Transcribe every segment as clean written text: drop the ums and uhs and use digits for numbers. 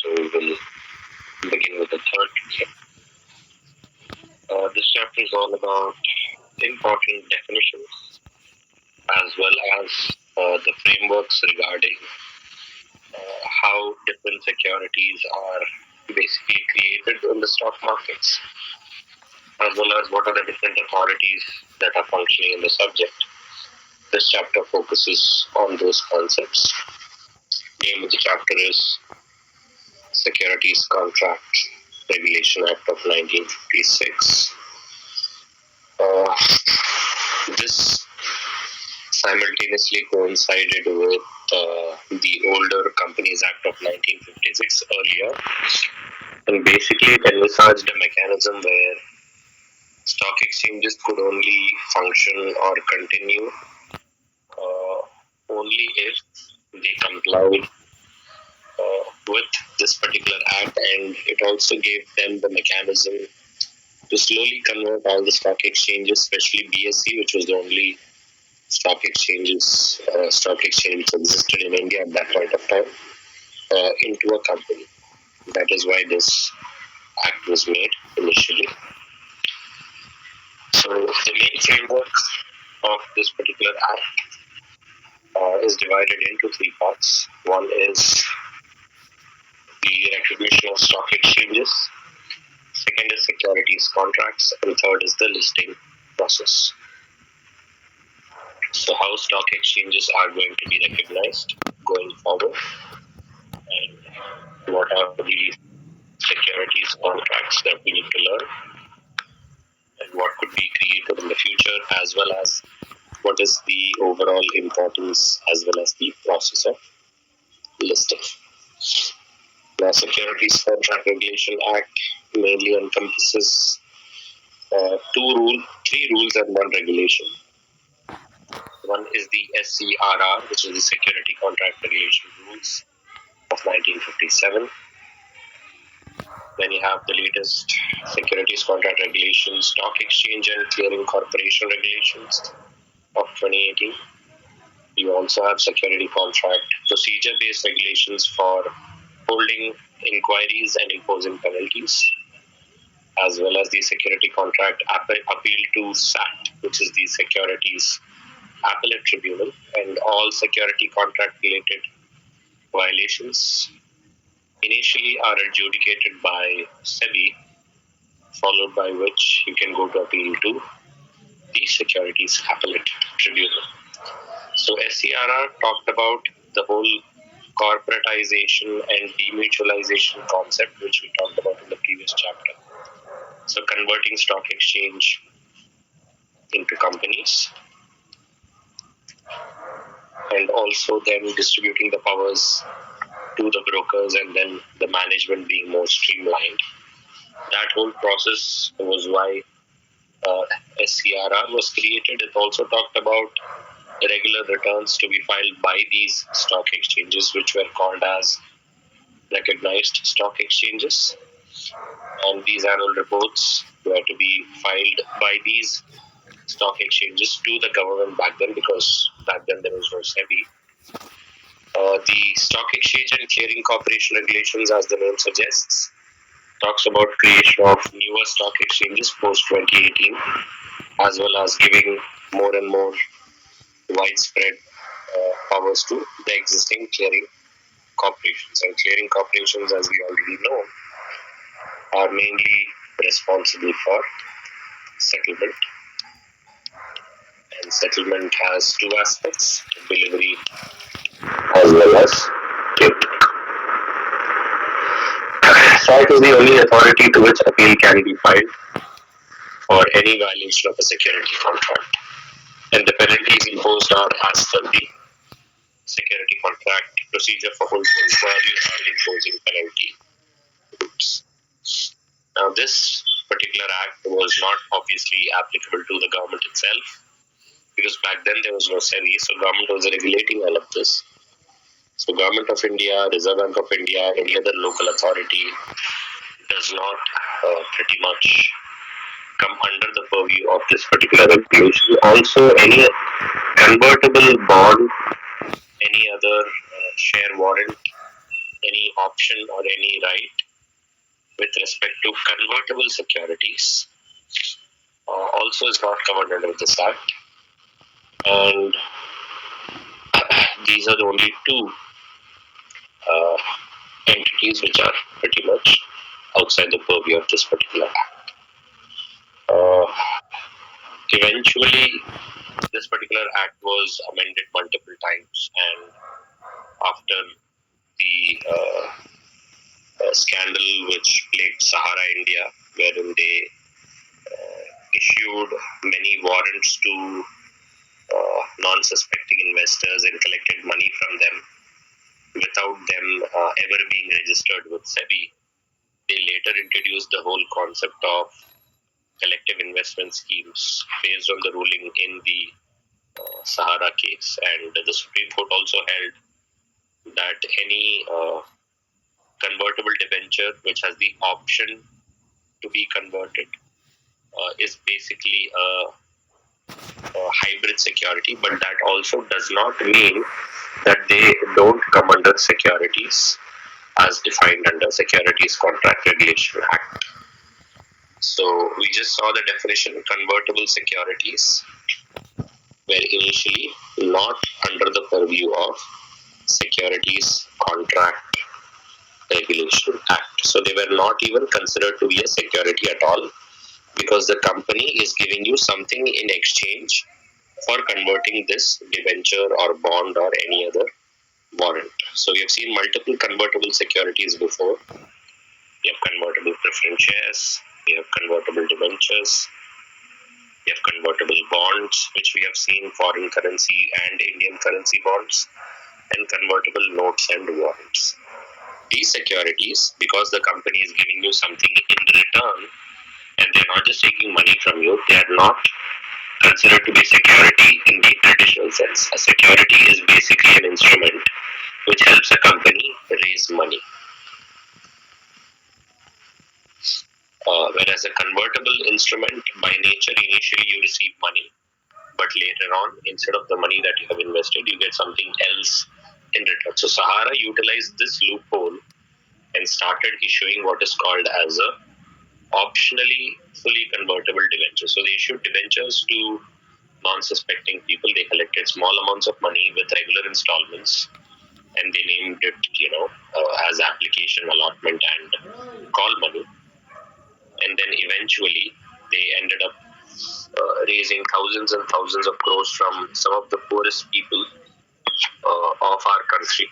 So we will begin with the third chapter. This chapter is all about important definitions as well as the frameworks regarding how different securities are basically created in the stock markets, as well as what are the different authorities that are functioning in the subject. This chapter focuses on those concepts. Name of the chapter is Securities Contract Regulation Act of 1956. This simultaneously coincided with the older Companies Act of 1956 earlier, and basically it envisaged a mechanism where stock exchanges could only function or continue only if they complied with this particular act, and it also gave them the mechanism to slowly convert all the stock exchanges, especially BSE, which was the only stock exchange which existed in India at that point of time, into a company. That is why this act was made initially. So the main framework of this particular act is divided into three parts. One is the recognition of stock exchanges, second is securities contracts, and third is the listing process. So how stock exchanges are going to be recognized going forward, and what are the securities contracts that we need to learn, and what could be created in the future, as well as what is the overall importance as well as the process of listing. The Securities Contract Regulation Act mainly encompasses three rules and one regulation. One is the SCRR, which is the Security Contract Regulation Rules of 1957. Then you have the latest Securities Contract Regulations, Stock Exchange and Clearing Corporation Regulations of 2018. You also have Security Contract Procedure-Based Regulations for holding inquiries and imposing penalties, as well as the Security Contract Appeal to SAT, which is the Securities Appellate Tribunal, and all security contract related violations initially are adjudicated by SEBI, followed by which you can go to appeal to the Securities Appellate Tribunal. So SCRR talked about the whole corporatization and demutualization concept, which we talked about in the previous chapter. So converting stock exchange into companies, and also then distributing the powers to the brokers, and then the management being more streamlined. That whole process was why SCRR was created. It also talked about regular returns to be filed by these stock exchanges, which were called as recognized stock exchanges. And these annual reports were to be filed by these stock exchanges to the government back then, because back then there was no SEBI. The Stock Exchange and Clearing Corporation Regulations, as the name suggests, talks about creation of newer stock exchanges post 2018, as well as giving more and more widespread powers to the existing clearing corporations. And clearing corporations, as we already know, are mainly responsible for settlement. And settlement has two aspects: delivery as well as payment. SAT is the only authority to which appeal can be filed for any violation of a security contract, and the penalties imposed are as per the Security Contract Procedure for holding inquiry and imposing penalty rules. Now, this particular act was not obviously applicable to the government itself, because back then there was no SEBI, so government was regulating all of this. So Government of India, Reserve Bank of India, any other local authority does not pretty much come under the purview of this particular regulation. Also, any convertible bond, any other share warrant, any option or any right with respect to convertible securities also is not covered under this Act. And these are the only two uh, entities which are pretty much outside the purview of this particular Act. Eventually, this particular Act was amended multiple times, and after the scandal which plagued Sahara India, wherein they issued many warrants to non-suspecting investors and collected money from them without them ever being registered with SEBI. They later introduced the whole concept of collective investment schemes based on the ruling in the Sahara case. And the Supreme Court also held that any convertible debenture which has the option to be converted is basically a hybrid security, but that also does not mean that they don't come under securities as defined under Securities Contract Regulation Act. So we just saw the definition: convertible securities were initially not under the purview of Securities Contract Regulation Act. So they were not even considered to be a security at all, because the company is giving you something in exchange for converting this debenture or bond or any other warrant. So we have seen multiple convertible securities before. You have convertible preference shares, you have convertible debentures, you have convertible bonds, which we have seen foreign currency and Indian currency bonds, and convertible notes and warrants. These securities, because the company is giving you something in return, and they're not just taking money from you, they are not considered to be security in the traditional sense. A security is basically an instrument which helps a company raise money. Whereas a convertible instrument, by nature, initially you receive money, but later on, instead of the money that you have invested, you get something else in return. So Sahara utilized this loophole and started issuing what is called as a optionally fully convertible debenture. So they issued debentures to non-suspecting people. They collected small amounts of money with regular installments, and they named it, as application allotment and call money. And then eventually they ended up raising thousands and thousands of crores from some of the poorest people of our country.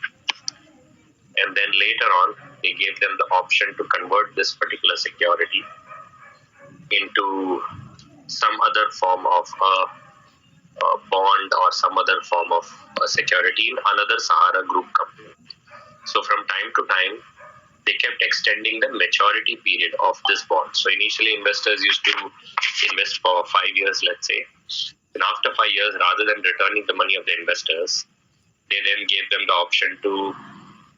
And then later on, they gave them the option to convert this particular security into some other form of a bond or some other form of security in another Sahara group company. So from time to time, they kept extending the maturity period of this bond. So initially, investors used to invest for 5 years, let's say. And after 5 years, rather than returning the money of the investors, they then gave them the option to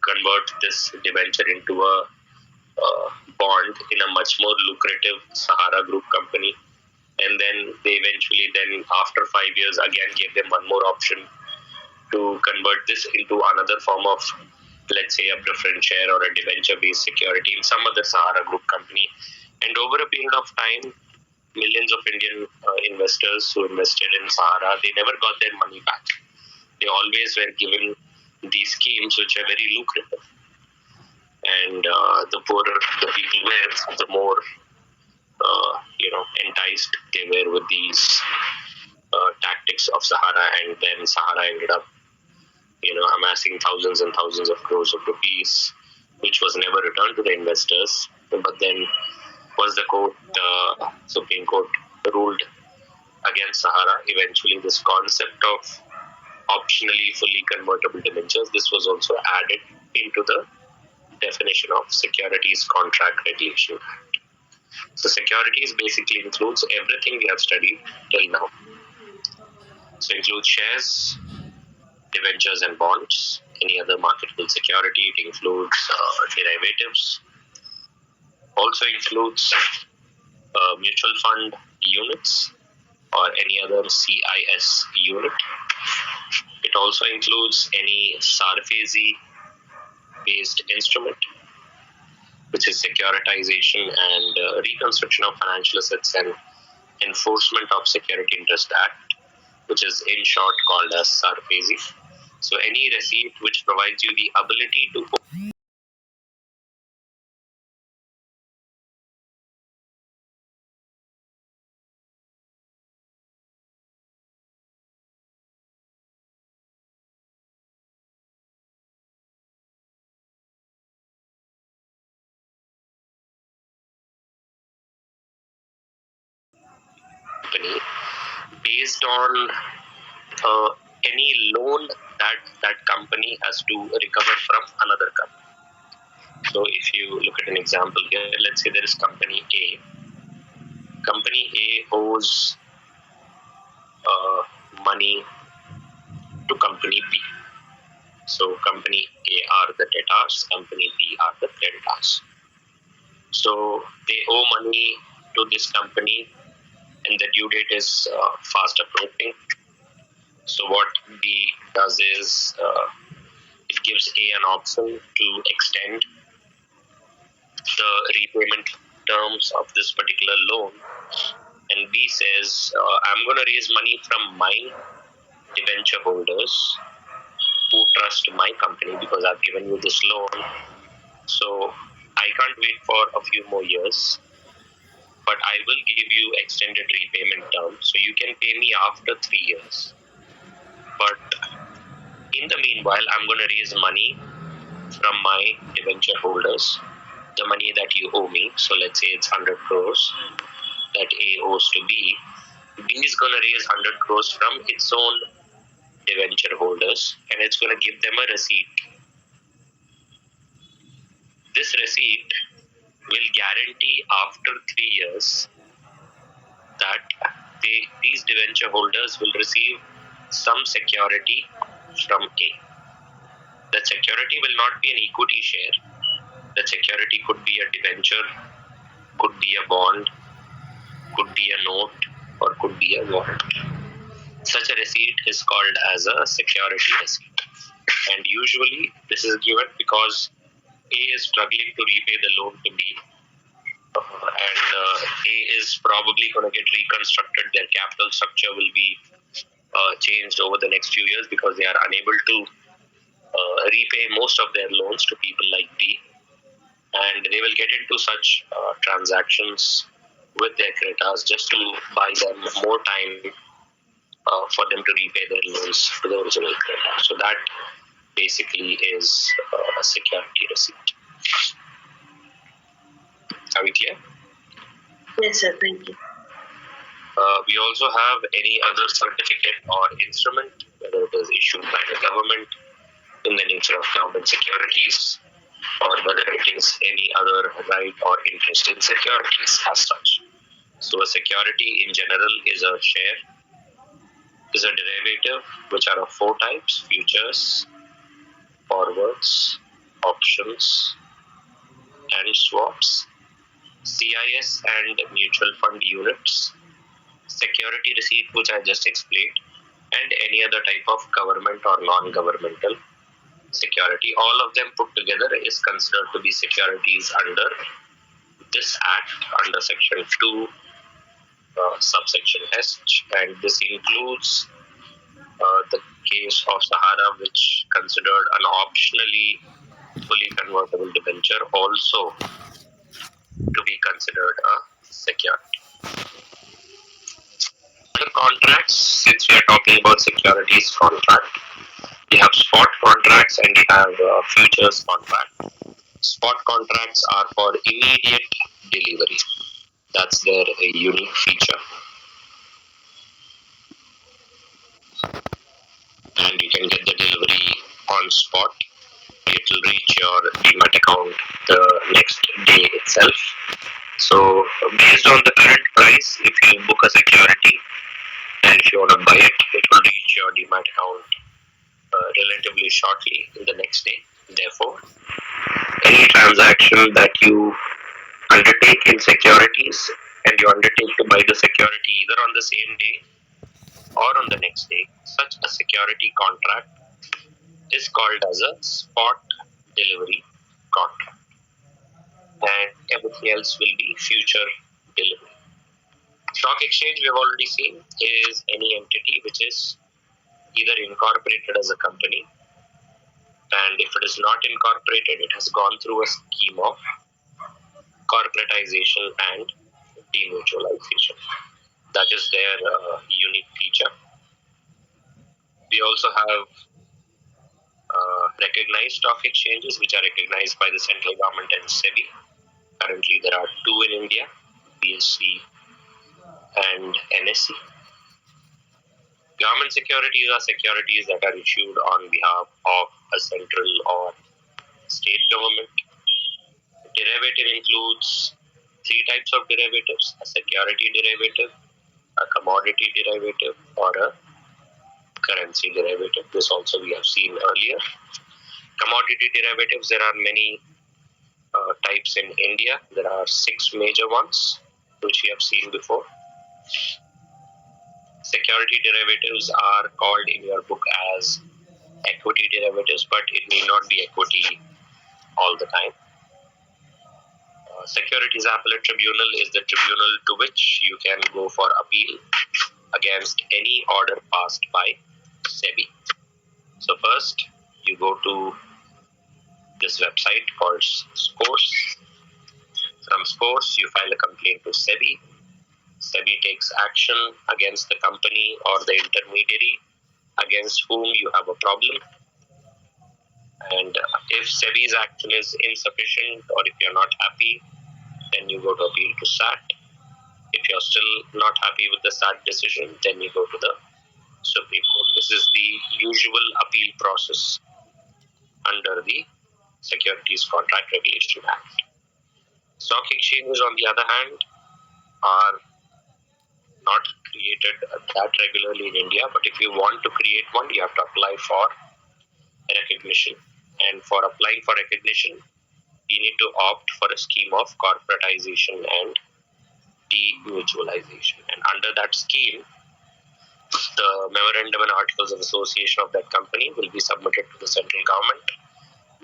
convert this debenture into a bond in a much more lucrative Sahara group company. And then they eventually, after 5 years, again gave them one more option to convert this into another form of, let's say, a preference share or a debenture-based security in some other Sahara group company. And over a period of time, millions of Indian investors who invested in Sahara, they never got their money back. They always were given these schemes which are very lucrative. And the poorer the people were, the more enticed they were with these tactics of Sahara, and then Sahara ended up amassing thousands and thousands of crores of rupees, which was never returned to the investors. But then once the Supreme Court ruled against Sahara, eventually this concept of optionally fully convertible debentures, this was also added into the definition of Securities Contract Regulation Act. So securities basically includes everything we have studied till now. So it includes shares, debentures and bonds, any other marketable security. It includes derivatives. Also includes mutual fund units or any other CIS unit. It also includes any SARFAESI based instrument, which is securitization and reconstruction of financial assets and enforcement of Security Interest Act, which is in short called as SARFAESI. So any receipt which provides you the ability to company based on any loan that that company has to recover from another company. So if you look at an example here, let's say there is company A. Company A owes money to company B. So company A are the debtors, company B are the creditors. So they owe money to this company and the due date is fast approaching. So what B does is it gives A an option to extend the repayment terms of this particular loan, and B says, I'm going to raise money from my debenture holders who trust my company because I've given you this loan. So I can't wait for a few more years, but I will give you extended repayment terms. So you can pay me after 3 years. But in the meanwhile, I'm going to raise money from my debenture holders, the money that you owe me. So let's say it's 100 crores that A owes to B. B is going to raise 100 crores from its own debenture holders and it's going to give them a receipt. This receipt will guarantee after 3 years that these debenture holders will receive some security from A. The security will not be an equity share. The security could be a debenture, could be a bond, could be a note, or could be a warrant. Such a receipt is called as a security receipt. And usually this is given because A is struggling to repay the loan to B. A is probably going to get reconstructed. Their capital structure will be changed over the next few years because they are unable to repay most of their loans to people like B. And they will get into such transactions with their creditors just to buy them more time for them to repay their loans to the original creditor. So that basically is a security receipt. Are we clear? Yes, sir. Thank you. We also have any other certificate or instrument, whether it is issued by the government in the nature of government securities, or whether it is any other right or interest in securities as such. So a security in general is a share, is a derivative, which are of 4 types: futures, forwards, options, and swaps, CIS and mutual fund units, security receipt, which I just explained, and any other type of government or non-governmental security. All of them put together is considered to be securities under this act, under section 2, subsection H, and this includes the case of Sahara, which considered an optionally fully convertible debenture also to be considered a security. Other contracts, since we are talking about securities contract, we have spot contracts and we have futures contract. Spot contracts are for immediate delivery. That's their unique feature. And you can get the delivery on spot. It will reach your demat account the next day itself. So based on the current price, if you book a security and if you want to buy it, it will reach your demat account relatively shortly in the next day. Therefore, any transaction that you undertake in securities and you undertake to buy the security either on the same day or on the next day, such a security contract is called as a spot delivery contract, and everything else will be future delivery. Stock exchange, we have already seen, is any entity which is either incorporated as a company, and if it is not incorporated, it has gone through a scheme of corporatization and demutualization. That is their unique feature. We also have recognized stock exchanges, which are recognized by the central government and SEBI. Currently, there are two in India, BSE and NSE. Government securities are securities that are issued on behalf of a central or state government. Derivative includes three types of derivatives: a security derivative, a commodity derivative, or a currency derivative. This also we have seen earlier. Commodity derivatives, there are many types in India. There are 6 major ones, which we have seen before. Security derivatives are called in your book as equity derivatives, but it may not be equity all the time. Securities Appellate Tribunal is the tribunal to which you can go for appeal against any order passed by SEBI. So first, you go to this website called Scores. From Scores, you file a complaint to SEBI. SEBI takes action against the company or the intermediary against whom you have a problem. And if SEBI's action is insufficient or if you're not happy, then you go to appeal to SAT. If you're still not happy with the SAT decision, then you go to the Supreme Court. This is the usual appeal process under the Securities Contract Regulation Act. Stock exchanges, on the other hand, are not created that regularly in India, but if you want to create one, you have to apply for recognition. And for applying for recognition, you need to opt for a scheme of corporatization and demutualization. And under that scheme, the memorandum and articles of association of that company will be submitted to the central government.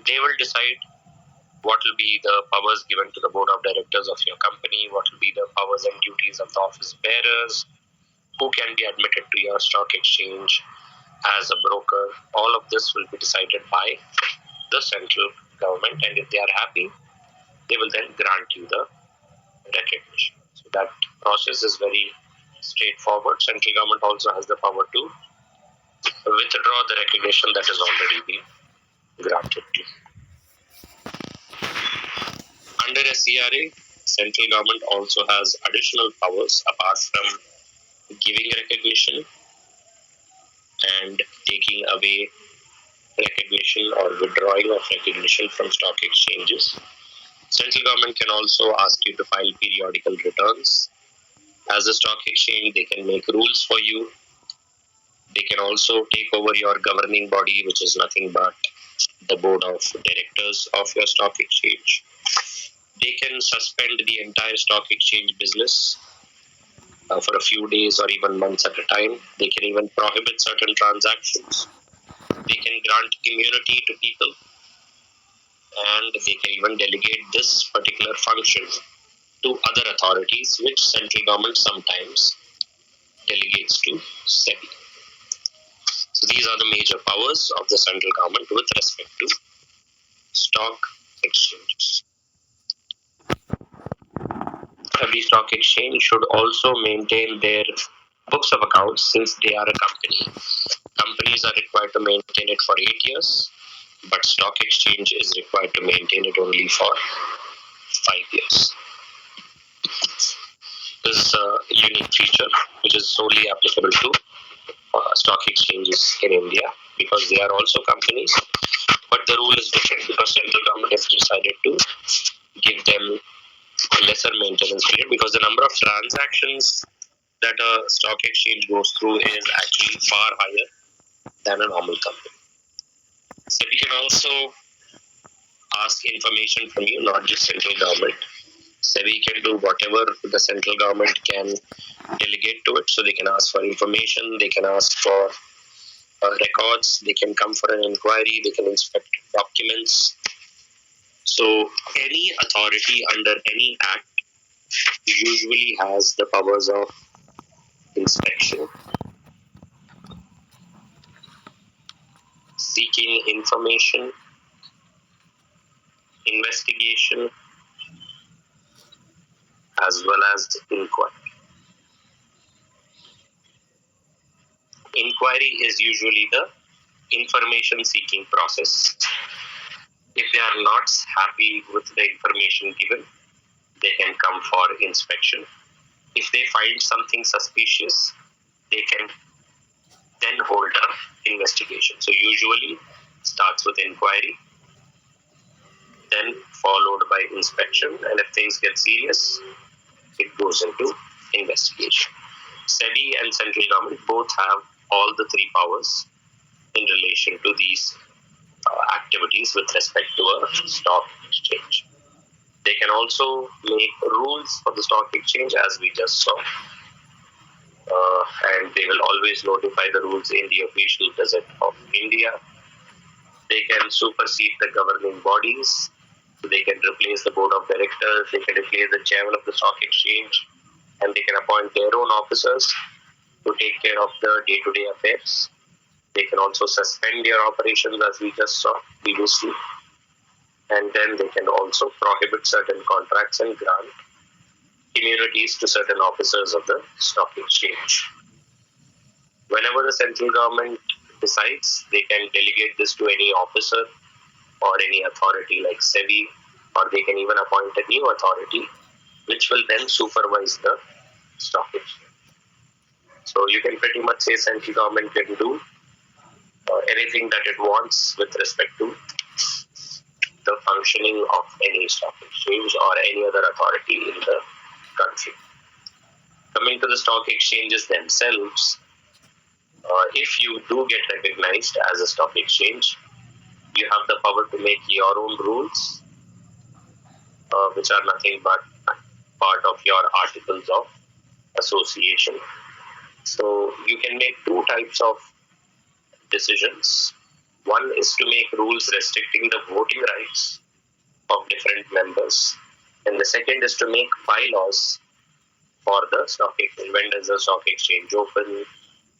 They will decide what will be the powers given to the board of directors of your company, what will be the powers and duties of the office bearers, who can be admitted to your stock exchange as a broker. All of this will be decided by the central government, and if they are happy, they will then grant you the recognition. So that process is very straightforward. Central government also has the power to withdraw the recognition that has already been granted to. Under SCRA, central government also has additional powers apart from giving recognition and taking away recognition or withdrawing of recognition from stock exchanges. Central government can also ask you to file periodical returns. As a stock exchange, they can make rules for you. They can also take over your governing body, which is nothing but the board of directors of your stock exchange. They can suspend the entire stock exchange business for a few days or even months at a time. They can even prohibit certain transactions. They can grant immunity to people, and they can even delegate this particular function to other authorities, which central government sometimes delegates to SEBI. So these are the major powers of the central government with respect to stock exchanges. Every stock exchange should also maintain their books of accounts since they are a company. Companies are required to maintain it for 8 years, but stock exchange is required to maintain it only for 5 years. This is a unique feature which is solely applicable to stock exchanges in India because they are also companies, but the rule is different because central government has decided to give them a lesser maintenance period because the number of transactions that a stock exchange goes through is actually far higher than a normal company. SEBI can also ask information from you, not just central government. SEBI can do whatever the central government can delegate to it. So they can ask for information, they can ask for records, they can come for an inquiry, they can inspect documents, So any authority under any act usually has the powers of inspection, seeking information, investigation, as well as inquiry. Inquiry is usually the information seeking process. If they are not happy with the information given, they can come for inspection. If they find something suspicious, they can then hold a investigation. So usually starts with inquiry, then followed by inspection, and if things get serious, it goes into investigation. SEBI and central government both have all the three powers in relation to these activities with respect to a stock exchange. They can also make rules for the stock exchange, as we just saw, and they will always notify the rules in the official gazette of India. They can supersede the governing bodies. They can replace the board of directors. They can replace the chairman of the stock exchange, and they can appoint their own officers to take care of the day-to-day affairs. They can also suspend their operations, as we just saw previously, and then they can also prohibit certain contracts and grant immunities to certain officers of the stock exchange. Whenever the central government decides, they can delegate this to any officer or any authority like SEBI, or they can even appoint a new authority which will then supervise the stock exchange. So you can pretty much say central government can do anything that it wants with respect to the functioning of any stock exchange or any other authority in the country. Coming to the stock exchanges themselves, if you do get recognized as a stock exchange, you have the power to make your own rules, which are nothing but part of your articles of association. So you can make two types of decisions. One is to make rules restricting the voting rights of different members, and the second is to make bylaws for the stock exchange. When does the stock exchange open?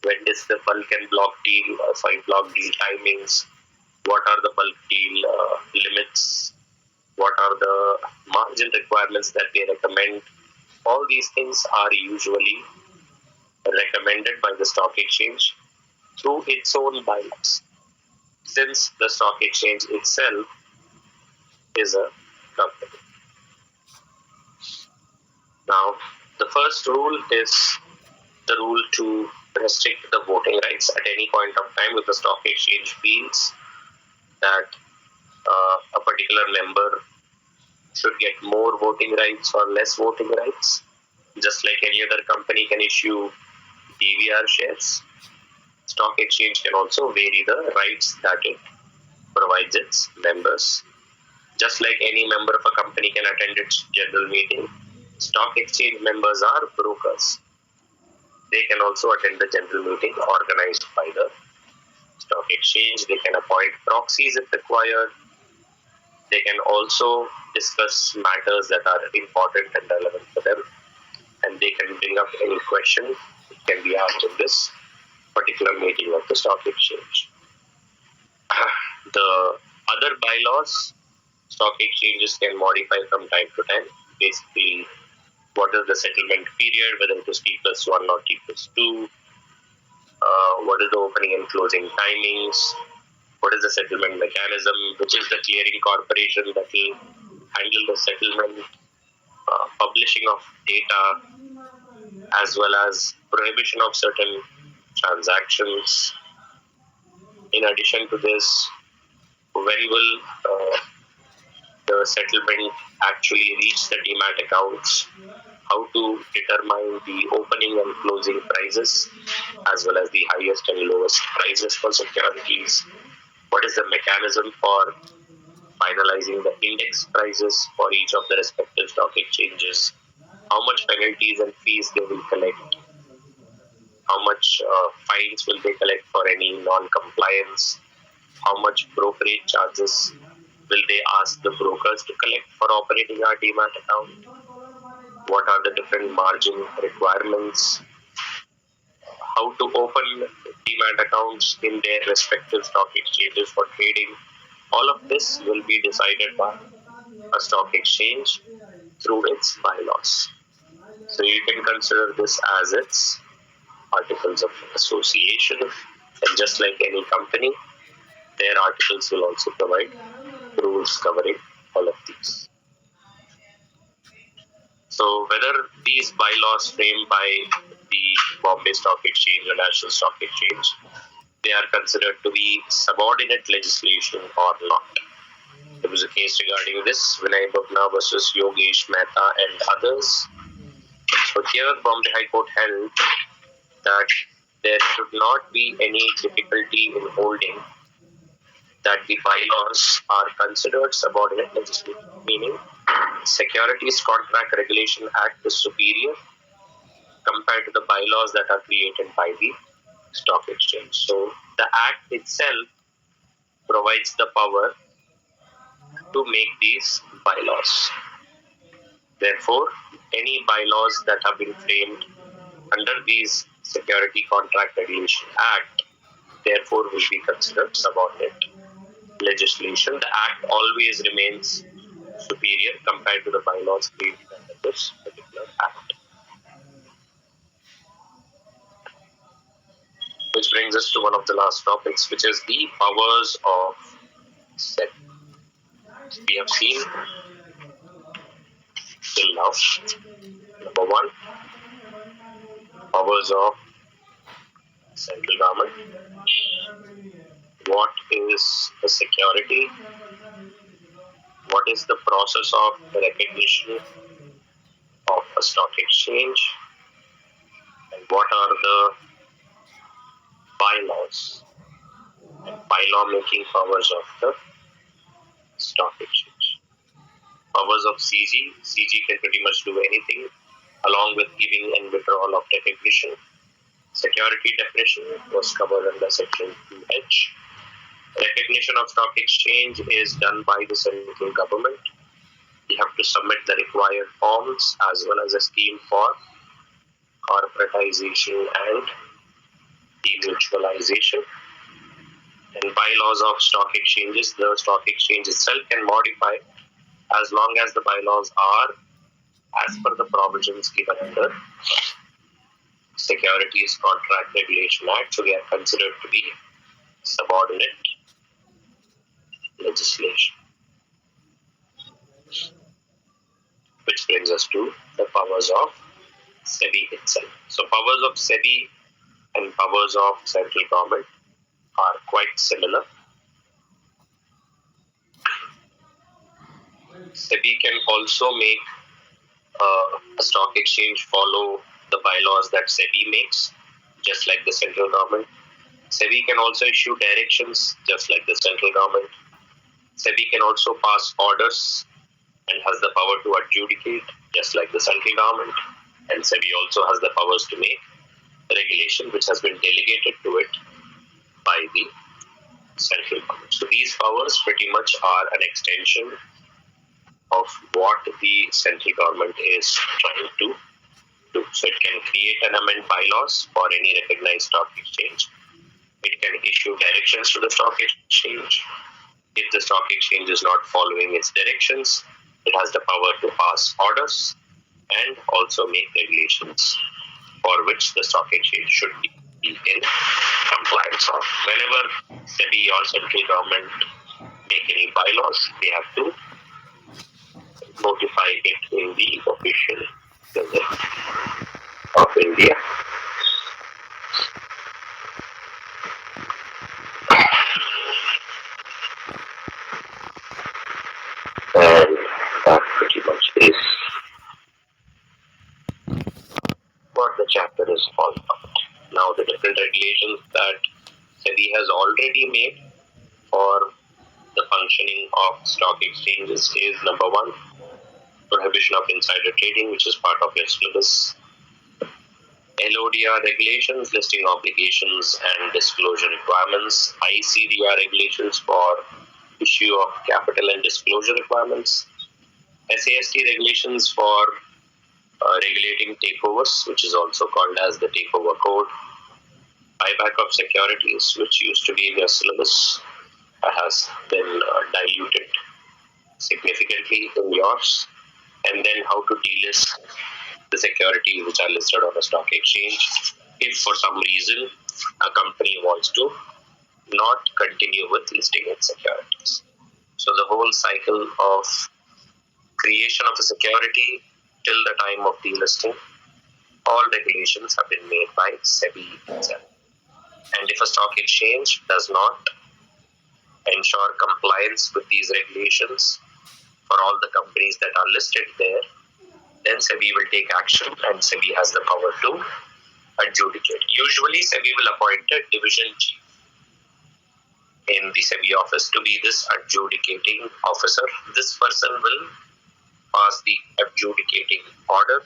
When is the bulk and block deal, 5 block deal timings? What are the bulk deal limits? What are the margin requirements that they recommend? All these things are usually recommended by the stock exchange through its own bylaws, since the stock exchange itself is a company. Now, the first rule is the rule to restrict the voting rights at any point of time if the stock exchange feels that a particular member should get more voting rights or less voting rights. Just like any other company can issue DVR shares, stock exchange can also vary the rights that it provides its members. Just like any member of a company can attend its general meeting, stock exchange members are brokers. They can also attend the general meeting organized by the stock exchange. They can appoint proxies if required. They can also discuss matters that are important and relevant for them, and they can bring up any question that can be asked in this particular meeting of the stock exchange. The other bylaws stock exchanges can modify from time to time. Basically, what is the settlement period, whether it is T+1 or T+2, what is the opening and closing timings, what is the settlement mechanism, which is the clearing corporation that will handle the settlement, publishing of data, as well as prohibition of certain transactions. In addition to this, when will the settlement actually reach the demat accounts, how to determine the opening and closing prices, as well as the highest and lowest prices for securities, what is the mechanism for finalizing the index prices for each of the respective stock exchanges, how much penalties and fees they will collect, how much fines will they collect for any non-compliance, how much brokerage charges Will they ask the brokers to collect for operating our demat account? What are the different margin requirements? How to open demat accounts in their respective stock exchanges for trading? All of this will be decided by a stock exchange through its bylaws. So you can consider this as its articles of association, and just like any company, their articles will also provide rules covering all of these. So whether these bylaws framed by the Bombay Stock Exchange or National Stock Exchange, they are considered to be subordinate legislation or not. There was a case regarding this, Vinay Bhagna versus Yogesh Mehta and others. So here Bombay High Court held that there should not be any difficulty in holding that the bylaws are considered subordinate legislation, meaning Securities Contract Regulation Act is superior compared to the bylaws that are created by the stock exchange. So the act itself provides the power to make these bylaws. Therefore, any bylaws that have been framed under these Security Contract Regulation Act therefore will be considered subordinate legislation. The act always remains superior compared to the bylaws created under this particular act. Which brings us to one of the last topics, which is the powers of SEBI. We have seen till now, number one, powers of central government. What is a security? What is the process of recognition of a stock exchange? And what are the bylaws and bylaw making powers of the stock exchange? Powers of CG. CG can pretty much do anything along with giving and withdrawal of recognition. Security definition was covered under section 2H. Recognition of stock exchange is done by the central government. You have to submit the required forms as well as a scheme for corporatization and demutualization. And bylaws of stock exchanges, the stock exchange itself can modify as long as the bylaws are as per the provisions given under Securities Contract Regulation Act. So they are considered to be subordinate legislation. Which brings us to the powers of SEBI itself. So powers of SEBI and powers of central government are quite similar. SEBI can also make a stock exchange follow the bylaws that SEBI makes, just like the central government. SEBI can also issue directions, just like the central government. SEBI can also pass orders and has the power to adjudicate, just like the central government. And SEBI also has the powers to make regulation, which has been delegated to it by the central government. So these powers pretty much are an extension of what the central government is trying to do. So it can create and amend bylaws for any recognized stock exchange. It can issue directions to the stock exchange. If the stock exchange is not following its directions, it has the power to pass orders and also make regulations for which the stock exchange should be in compliance of. Whenever SEBI or central government make any bylaws, they have to notify it in the official gazette of India. And that pretty much is what the chapter is all about. Now, the different regulations that SEBI has already made for the functioning of stock exchanges is number one, prohibition of insider trading, which is part of your syllabus. LODR regulations, listing obligations and disclosure requirements. ICDR regulations for issue of capital and disclosure requirements, SAST regulations for regulating takeovers, which is also called as the takeover code, buyback of securities, which used to be in your syllabus, has been diluted significantly in yours, and then how to delist the securities which are listed on a stock exchange if for some reason a company wants to not continue with listing its securities. So the whole cycle of creation of a security till the time of delisting, all regulations have been made by SEBI itself. And if a stock exchange does not ensure compliance with these regulations for all the companies that are listed there, then SEBI will take action, and SEBI has the power to adjudicate. Usually, SEBI will appoint a division chief in the SEBI office to be this adjudicating officer. This person will pass the adjudicating order,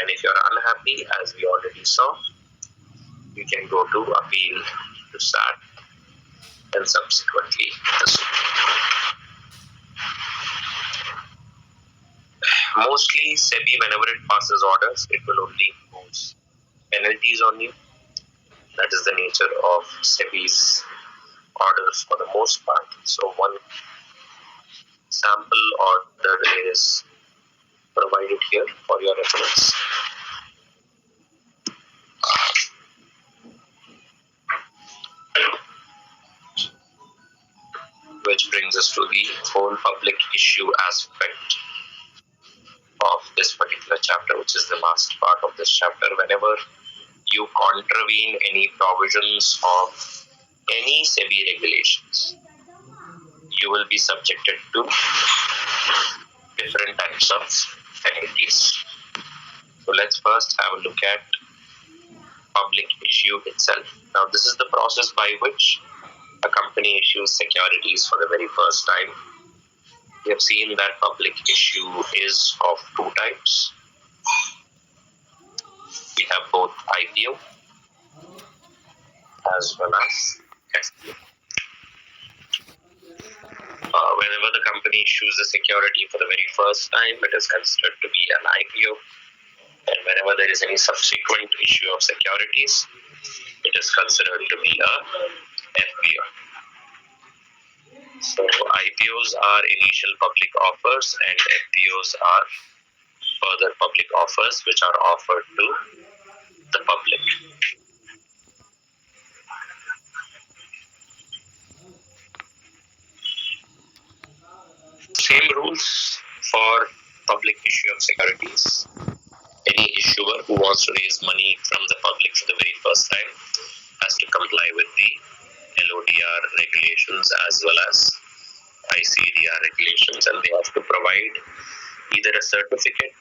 and if you're unhappy, as we already saw, you can go to appeal to SAT and subsequently the Supreme. Mostly, SEBI, whenever it passes orders, it will only impose penalties on you. That is the nature of SEBI's orders for the most part. So one sample order is provided here for your reference. Which brings us to the whole public issue aspect of this particular chapter, which is the last part of this chapter. Whenever you contravene any provisions of any SEBI regulations, you will be subjected to different types of penalties. So let's first have a look at public issue itself. Now, this is the process by which a company issues securities for the very first time. We have seen that public issue is of two types. We have both IPO as well as SPO. Whenever the company issues a security for the very first time, it is considered to be an IPO. And whenever there is any subsequent issue of securities, it is considered to be a FPO. So IPOs are initial public offers and FPOs are further public offers which are offered to the public. Same rules for public issue of securities. Any issuer who wants to raise money from the public for the very first time has to comply with the LODR regulations as well as ICDR regulations, and they have to provide either a certificate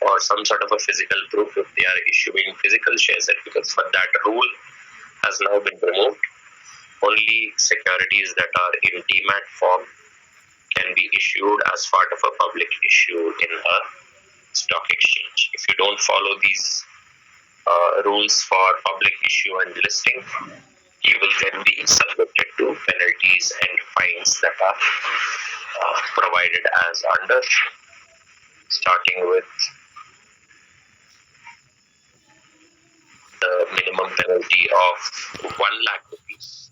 or some sort of a physical proof if they are issuing physical share certificates. But that rule has now been removed. Only securities that are in demat form can be issued as part of a public issue in a stock exchange. If you don't follow these rules for public issue and listing, you will then be subjected to penalties and fines that are provided as under, starting with the minimum penalty of 1 lakh rupees,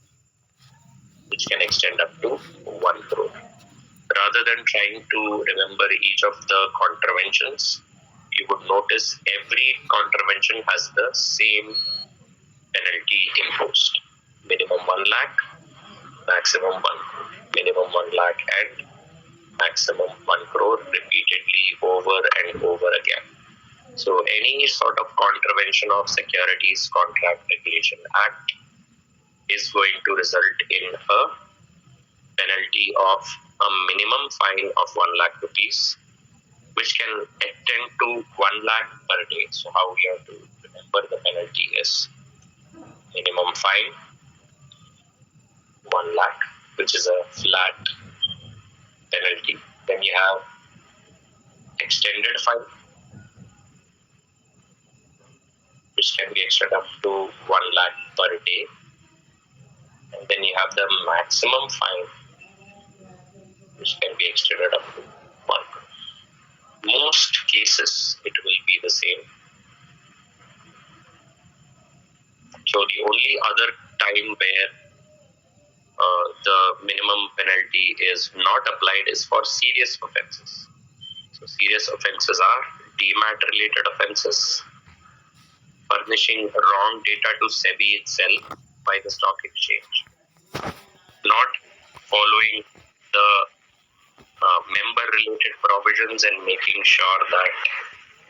which can extend up to 1 crore. Rather than trying to remember each of the contraventions, you would notice every contravention has the same penalty imposed. Minimum 1 lakh, maximum 1 crore. Minimum 1 lakh and maximum 1 crore repeatedly over and over again. So any sort of contravention of Securities Contract Regulation Act is going to result in a penalty of a minimum fine of 1 lakh rupees, which can extend to 1 lakh per day. So how we have to remember the penalty is minimum fine 1 lakh, which is a flat penalty. Then you have extended fine, which can be extended up to 1 lakh per day. And then you have the maximum fine, which can be extended up to 1 crore. Most cases, it will be the same. So the only other time where the minimum penalty is not applied is for serious offences. So serious offences are demat related offences, furnishing wrong data to SEBI itself by the stock exchange, not following the member related provisions and making sure that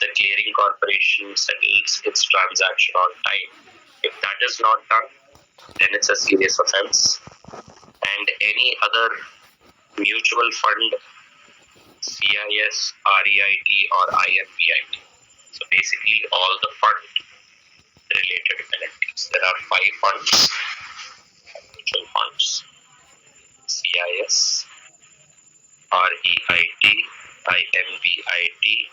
the clearing corporation settles its transaction on time. If that is not done, then it's a serious offense. And any other mutual fund, CIS, REIT, or INVIT. So basically, all the fund related penalties. There are 5 funds: mutual funds, CIS, REIT, INVIT,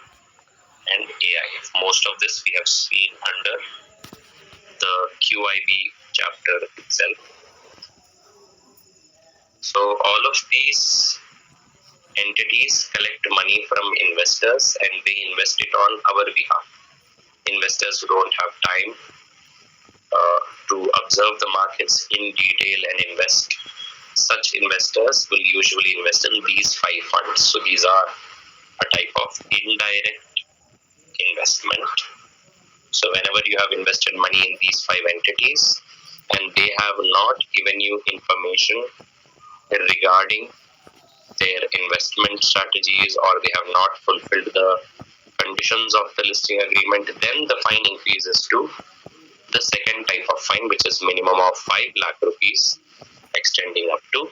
and AIF. Most of this we have seen under the QIB chapter itself. So all of these entities collect money from investors and they invest it on our behalf. Investors who don't have time to observe the markets in detail and invest. Such investors will usually invest in these 5 funds. So these are a type of indirect investment. So whenever you have invested money in these 5 entities and they have not given you information regarding their investment strategies or they have not fulfilled the conditions of the listing agreement, then the fine increases to the second type of fine, which is minimum of 5 lakh rupees extending up to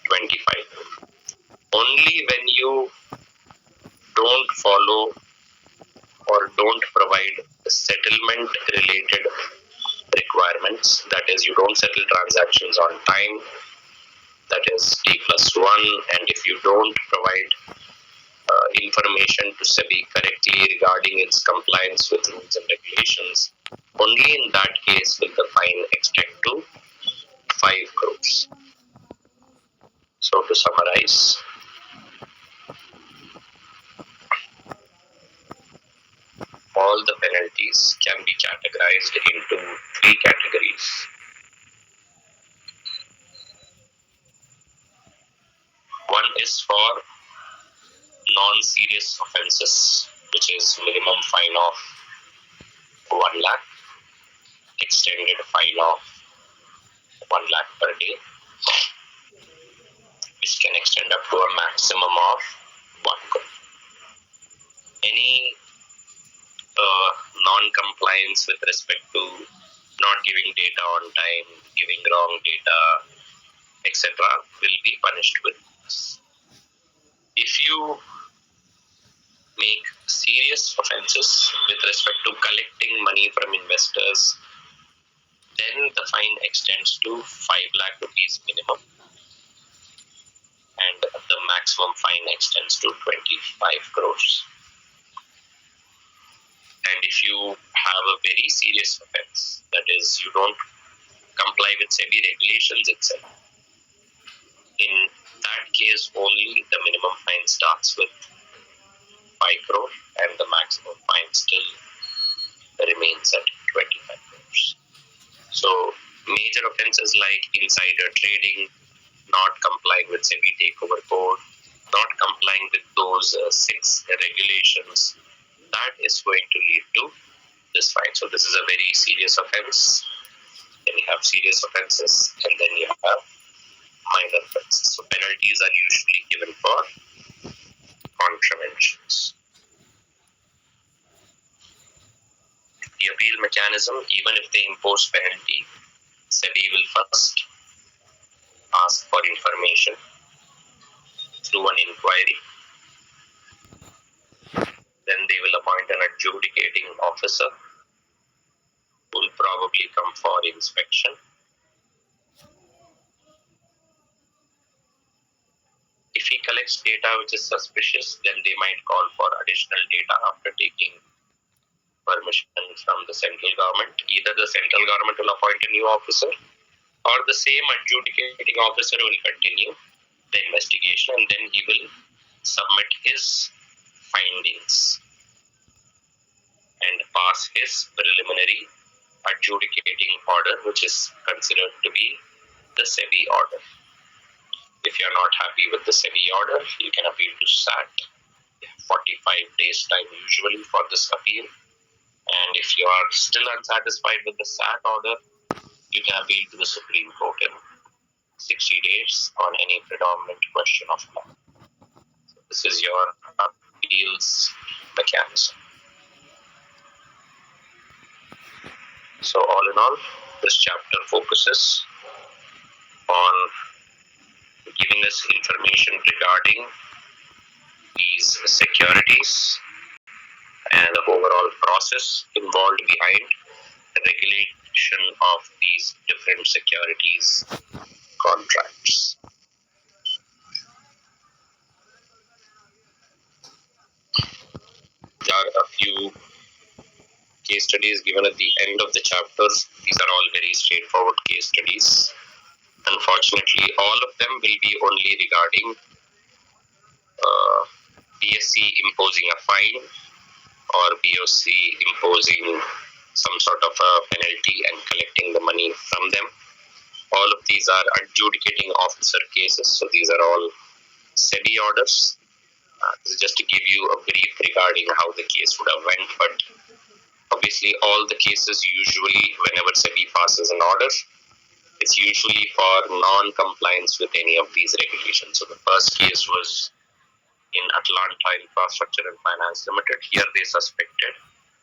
25 crore. Only when you don't follow or don't provide settlement related requirements, that is, you don't settle transactions on time, that is T+1, and if you don't provide information to SEBI correctly regarding its compliance with rules and regulations, only in that case will the fine extend to 5 crores. So to summarize, all the penalties can be categorized into 3 categories. One is for non-serious offences, which is minimum fine of 1 lakh, extended fine of 1 lakh per day, which can extend up to a maximum of 1 crore. Any non-compliance with respect to not giving data on time, giving wrong data, etc., will be punished with this. If you make serious offences with respect to collecting money from investors, then the fine extends to 5 lakh rupees minimum and the maximum fine extends to 25 crores. And if you have a very serious offense, that is, you don't comply with SEBI regulations itself, in that case only the minimum fine starts with 5 crore and the maximum fine still remains at 25 crores. So major offenses like insider trading, not complying with SEBI takeover code, not complying with those 6 regulations, that is going to lead to this fine. So this is a very serious offense. Then you have serious offenses and then you have minor offenses. So penalties are usually given for contraventions. The appeal mechanism, even if they impose penalty, SEBI will first ask for information through an inquiry. Then they will appoint an adjudicating officer who will probably come for inspection. If he collects data which is suspicious, then they might call for additional data after taking permission from the central government. Either the central government will appoint a new officer or the same adjudicating officer will continue the investigation, and then he will submit his findings and pass his preliminary adjudicating order, which is considered to be the SEBI order. If you are not happy with the SEBI order, you can appeal to SAT. 45 days time usually for this appeal. And if you are still unsatisfied with the SAT order, you can appeal to the Supreme Court in 60 days on any predominant question of law. So this is your appeals mechanism. So all in all, this chapter focuses on giving us information regarding these securities and the overall process involved behind the regulation of these different securities contracts. There are a few case studies given at the end of the chapters. These are all very straightforward case studies. Unfortunately, all of them will be only regarding PSC imposing a fine or BOC imposing some sort of a penalty and collecting the money from them. All of these are adjudicating officer cases, so these are all SEBI orders. This is just to give you a brief regarding how the case would have went, but obviously all the cases usually, whenever SEBI passes an order, it's usually for non-compliance with any of these regulations. So the first case was in Atlanta Infrastructure and Finance Limited. Here they suspected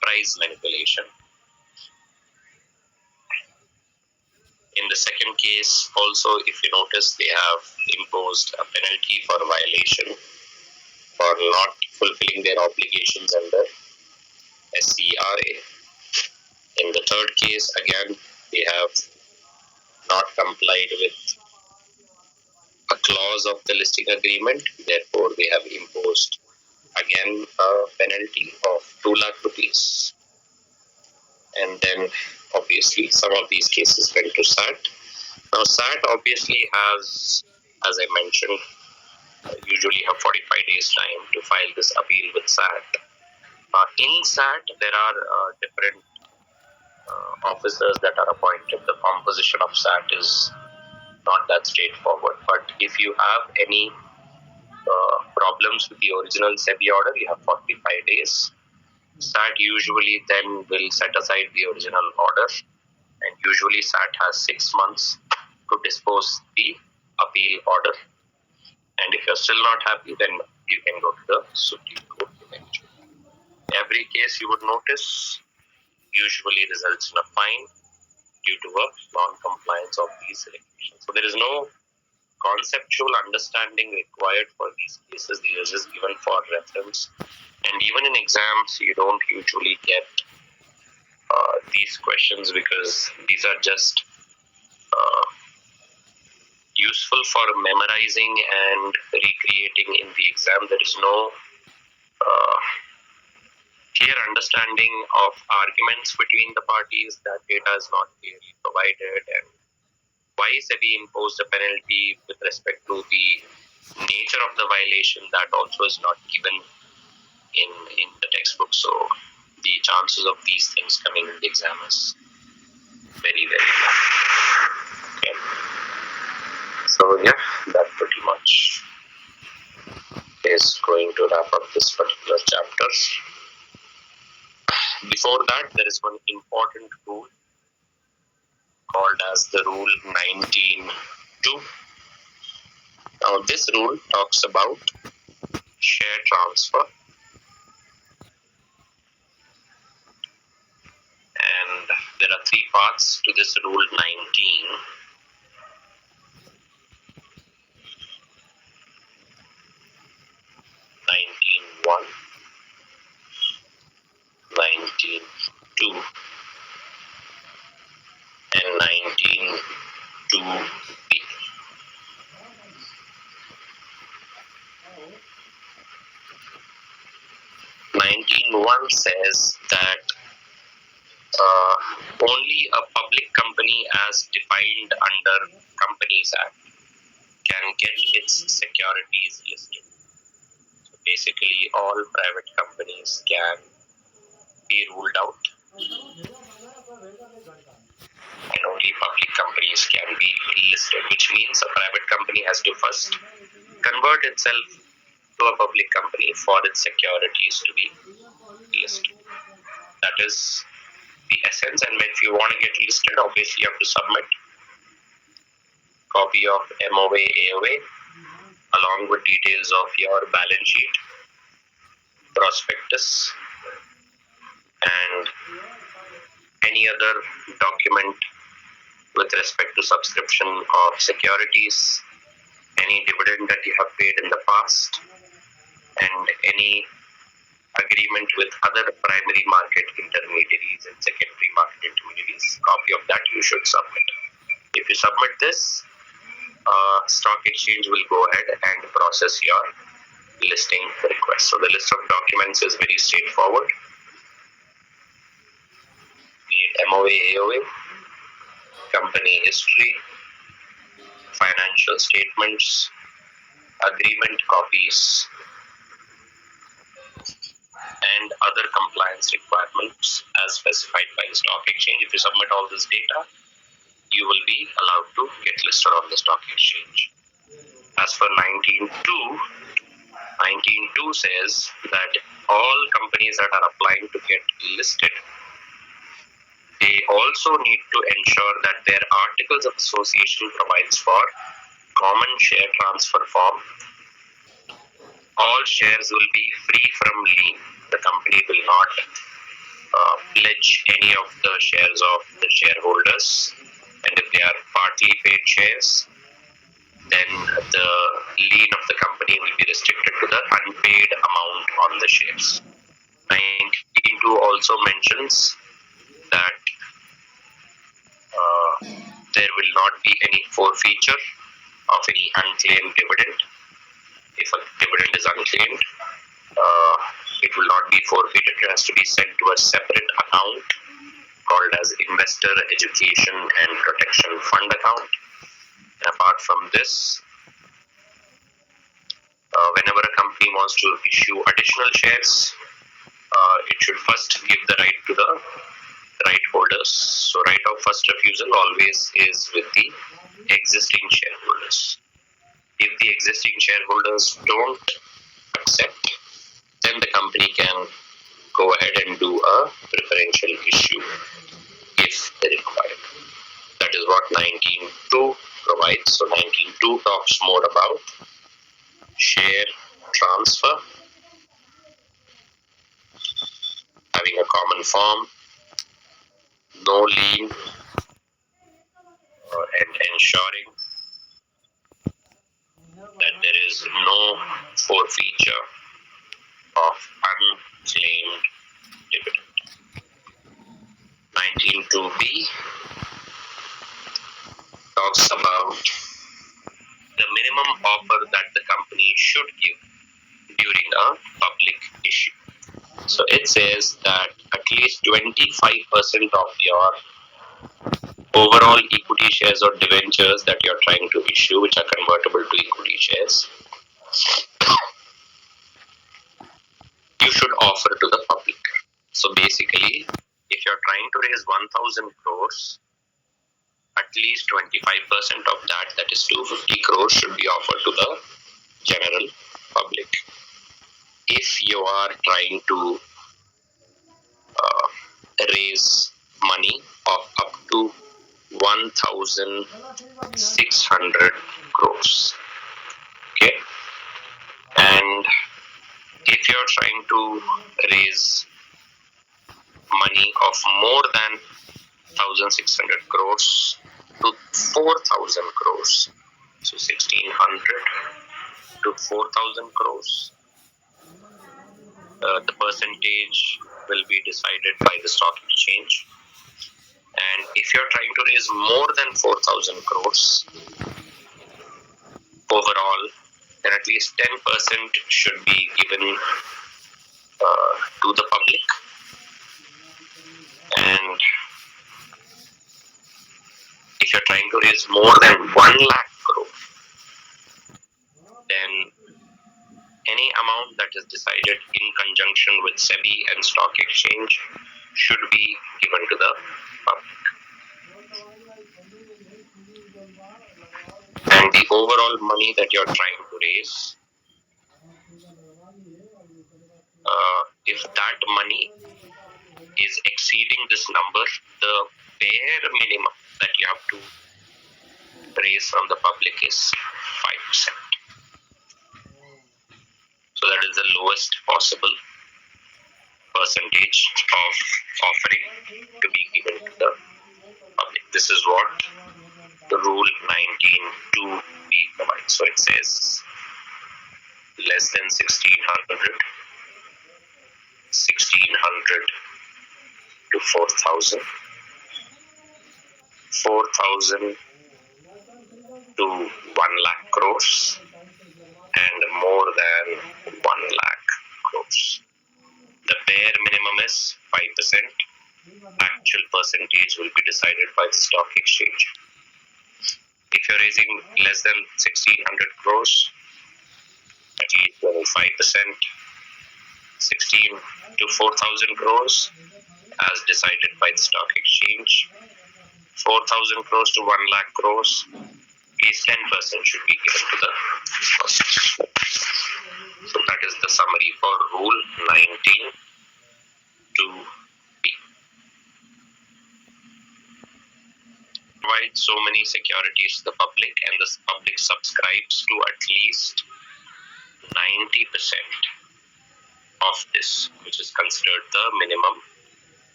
price manipulation. In the second case, also, if you notice, they have imposed a penalty for violation for not fulfilling their obligations under SCRA. In the third case, again, they have not complied with a clause of the listing agreement. Therefore, they have imposed again a penalty of 2 lakh rupees. And then, obviously, some of these cases went to SAT. Now, SAT obviously has, as I mentioned, usually have 45 days time to file this appeal with SAT. In SAT, there are different officers that are appointed. The composition of SAT is not that straightforward. But if you have any problems with the original SEBI order, you have 45 days. SAT usually then will set aside the original order, and usually SAT has 6 months to dispose the appeal order. And if you're still not happy, then you can go to the Supreme Court eventually. Every case you would notice usually results in a fine due to a non-compliance of these regulations. So there is no conceptual understanding required for these cases. These are just given for reference. And even in exams, you don't usually get these questions because these are just useful for memorizing and recreating in the exam. There is no clear understanding of arguments between the parties. That data is not clearly provided, and why SEBI imposed a penalty with respect to the nature of the violation, that also is not given in the textbook. So the chances of these things coming in the exam is very, very low. Okay. So yeah, that pretty much is going to wrap up this particular chapter. Before that, there is one important rule called as the Rule 19.2. Now, this rule talks about share transfer, and there are 3 parts to this Rule 19. 19.1, 19.2, and 19.2b. 19.1 says that only a public company as defined under Companies Act can get its securities listed. So basically, all private companies can be ruled out, and only public companies can be listed, which means a private company has to first convert itself to a public company for its securities to be listed. That is the essence. And if you want to get listed, obviously you have to submit copy of MOA AOA along with details of your balance sheet, prospectus, and any other document with respect to subscription of securities, any dividend that you have paid in the past, and any agreement with other primary market intermediaries and secondary market intermediaries. Copy of that you should submit. If you submit this, stock exchange will go ahead and process your listing request. So the list of documents is very straightforward. We need MOA, AOA, company history, financial statements, agreement copies, and other compliance requirements as specified by the stock exchange. If you submit all this data, you will be allowed to get listed on the stock exchange. As for 19.2 says that all companies that are applying to get listed, they also need to ensure that their articles of association provides for common share transfer form. All shares will be free from lien. The company will not pledge any of the shares of the shareholders, and if they are partly paid shares, then the lien of the company will be restricted to the unpaid amount on the shares. 19.2 also mentions that there will not be any forfeiture of any unclaimed dividend. If a dividend is unclaimed, it will not be forfeited. It has to be sent to a separate account called as Investor Education and Protection Fund account. And apart from this, whenever a company wants to issue additional shares, it should first give the right to the right holders. So right of first refusal always is with the existing shareholders. If the existing shareholders don't accept, then the company can go ahead and do a preferential issue if required. That is what 19.2 provides. So 19.2 talks more about share transfer, having a common form, no lien, and ensuring that there is no forfeiture of unclaimed dividend. 19.2b talks about the minimum offer that the company should give during a public issue. So it says that at least 25% of your overall equity shares or debentures that you're trying to issue, which are convertible to equity shares, you should offer to the public. So basically, if you're trying to raise 1,000 crores, at least 25% of that, that is 250 crores, should be offered to the general public. If you are trying to raise money of up to 1,600 crores, okay, and if you're trying to raise money of more than 1,600 crores to 4,000 crores, so 1,600 to 4,000 crores, the percentage will be decided by the stock exchange. And if you're trying to raise more than 4,000 crores overall, then at least 10% should be given to the public. And if you're trying to raise more than 1 lakh crore, that is decided in conjunction with SEBI and stock exchange should be given to the public. And the overall money that you're trying to raise, if that money is exceeding this number, the bare minimum that you have to raise from the public is 5%. So that is the lowest possible percentage of offering to be given to the public. This is what the rule 19(2)(b) provides. So it says less than 1600 to 4000, 4000 to 1 lakh crores, and more than 1 lakh crores. The bare minimum is 5%. Actual percentage will be decided by the stock exchange. If you're raising less than 1600 crores, at least 5%, 16 to 4000 crores, as decided by the stock exchange. 4000 crores to 1 lakh crores, at least 10% should be given to the person. So that is the summary for Rule 19(2)(b). Provide so many securities to the public, and the public subscribes to at least 90% of this, which is considered the minimum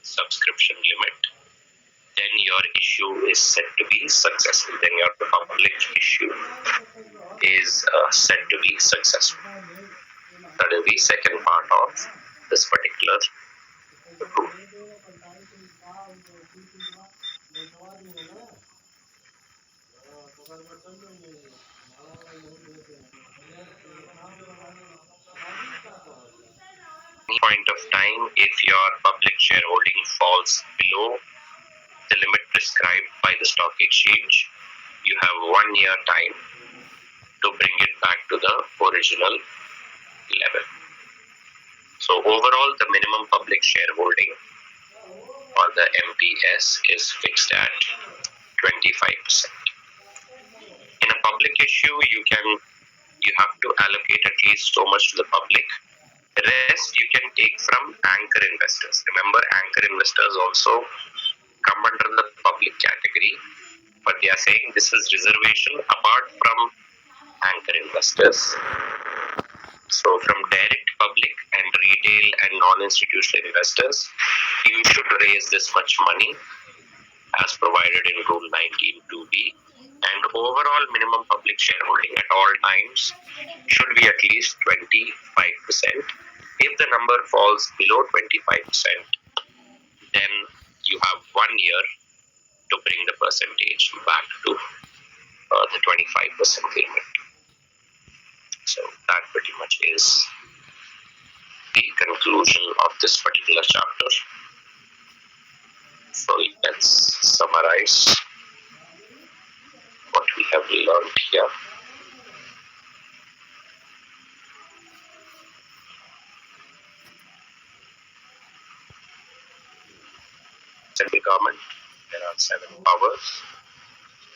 subscription limit, then your issue is said to be successful. Then your public issue is said to be successful. That is the second part of this particular rule. Point of time, if your public shareholding falls below the limit prescribed by the stock exchange, you have 1 year time to bring it back to the original level. So overall, the minimum public shareholding, or the MPS, is fixed at 25%. In a public issue, you have to allocate at least so much to the public. The rest you can take from anchor investors. Remember, anchor investors also come under the public category, but they are saying this is reservation apart from anchor investors. So from direct public and retail and non-institutional investors, you should raise this much money as provided in Rule 19(2)(b), and overall minimum public shareholding at all times should be at least 25%. If the number falls below 25%, then you have 1 year to bring the percentage back to the 25% limit. So that pretty much is the conclusion of this particular chapter. So let's summarize what we have learned here. Central government, there are 7 powers,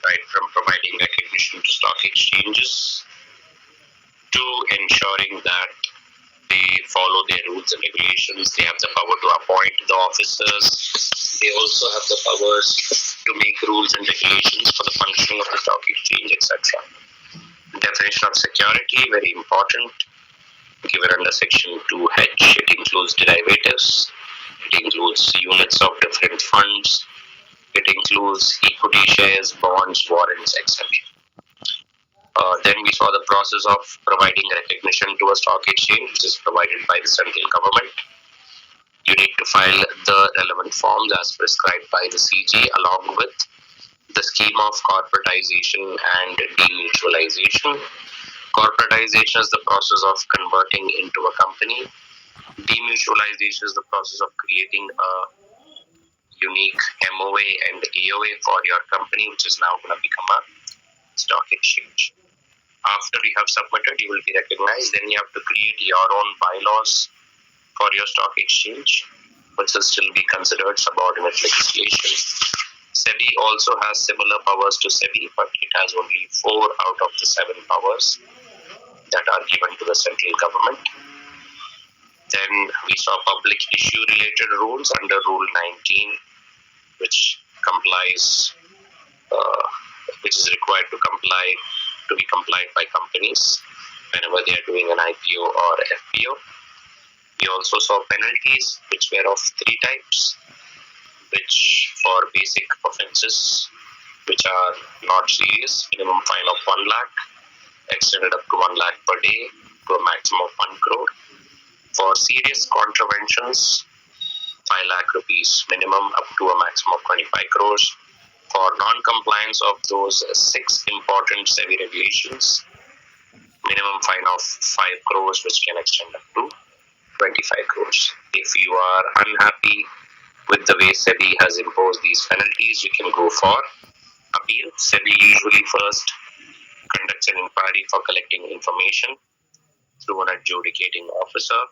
right from providing recognition to stock exchanges to ensuring that they follow their rules and regulations. They have the power to appoint the officers. They also have the powers to make rules and regulations for the functioning of the stock exchange, etc. Definition of security, very important, given under Section 2H. It includes derivatives. It includes units of different funds. It includes equity shares, bonds, warrants, etc. Then we saw the process of providing recognition to a stock exchange, which is provided by the central government. You need to file the relevant forms as prescribed by the CG, along with the scheme of corporatization and demutualization. Corporatization is the process of converting into a company. Demutualization is the process of creating a unique MOA and AOA for your company, which is now going to become a stock exchange. After you have submitted, you will be recognized. Then you have to create your own bylaws for your stock exchange, which will still be considered subordinate legislation. SEBI also has similar powers to SEBI, but it has only 4 out of the 7 powers that are given to the central government. Then we saw public issue related rules under Rule 19, which complies, which is required to be complied by companies whenever they are doing an IPO or FPO. We also saw penalties, which were of 3 types, which for basic offences, which are not serious, minimum fine of 1 lakh, extended up to 1 lakh per day to a maximum of 1 crore. For serious contraventions, 5 lakh rupees minimum up to a maximum of 25 crores. For non-compliance of those 6 important SEBI regulations, minimum fine of 5 crores, which can extend up to 25 crores. If you are unhappy with the way SEBI has imposed these penalties, you can go for appeal. SEBI usually first conducts an inquiry for collecting information through an adjudicating officer.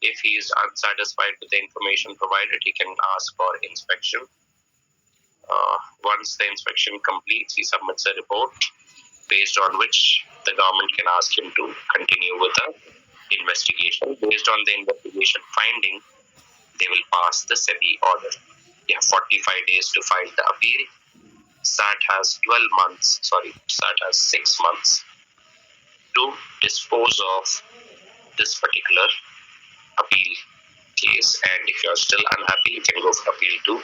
If he is unsatisfied with the information provided, he can ask for inspection. Once the inspection completes, he submits a report based on which the government can ask him to continue with the investigation. Based on the investigation finding, they will pass the SEBI order. You have 45 days to file the appeal. SAT has 6 months to dispose of this particular appeal case, and if you are still unhappy, you can go for appeal to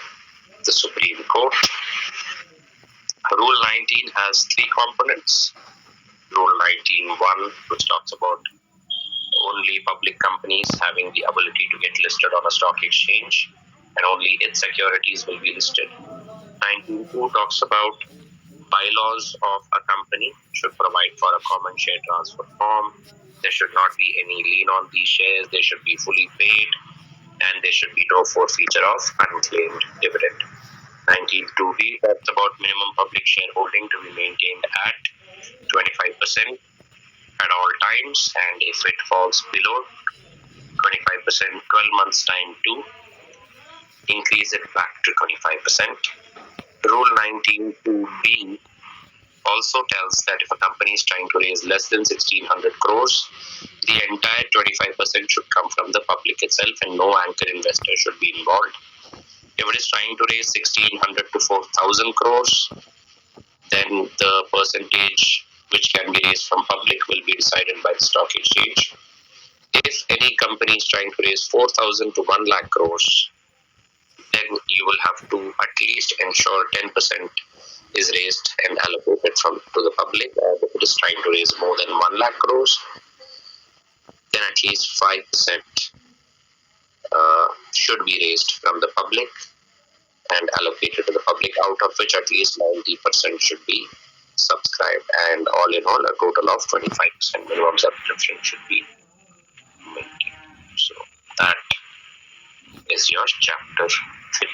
the Supreme Court. Rule 19 has 3 components. Rule 19.1, which talks about only public companies having the ability to get listed on a stock exchange, and only its securities will be listed. 19.2 talks about bylaws of a company should provide for a common share transfer form. There should not be any lien on these shares. They should be fully paid, and there should be no forfeiture of unclaimed dividend. 19.2b talks about minimum public shareholding to be maintained at 25% at all times, and if it falls below 25%, 12 months time to increase it back to 25%. Rule 19.2b also tells that if a company is trying to raise less than 1600 crores, the entire 25% should come from the public itself, and no anchor investor should be involved. If it is trying to raise 1600 to 4000 crores, then the percentage which can be raised from public will be decided by the stock exchange. If any company is trying to raise 4,000 to 1 lakh crores, then you will have to at least ensure 10% is raised and allocated to the public. And if it is trying to raise more than 1 lakh crores, then at least 5% should be raised from the public and allocated to the public, out of which at least 90% should be subscribed, and all in all, a total of 25% minimum subscription should be maintained. So that is your chapter 3.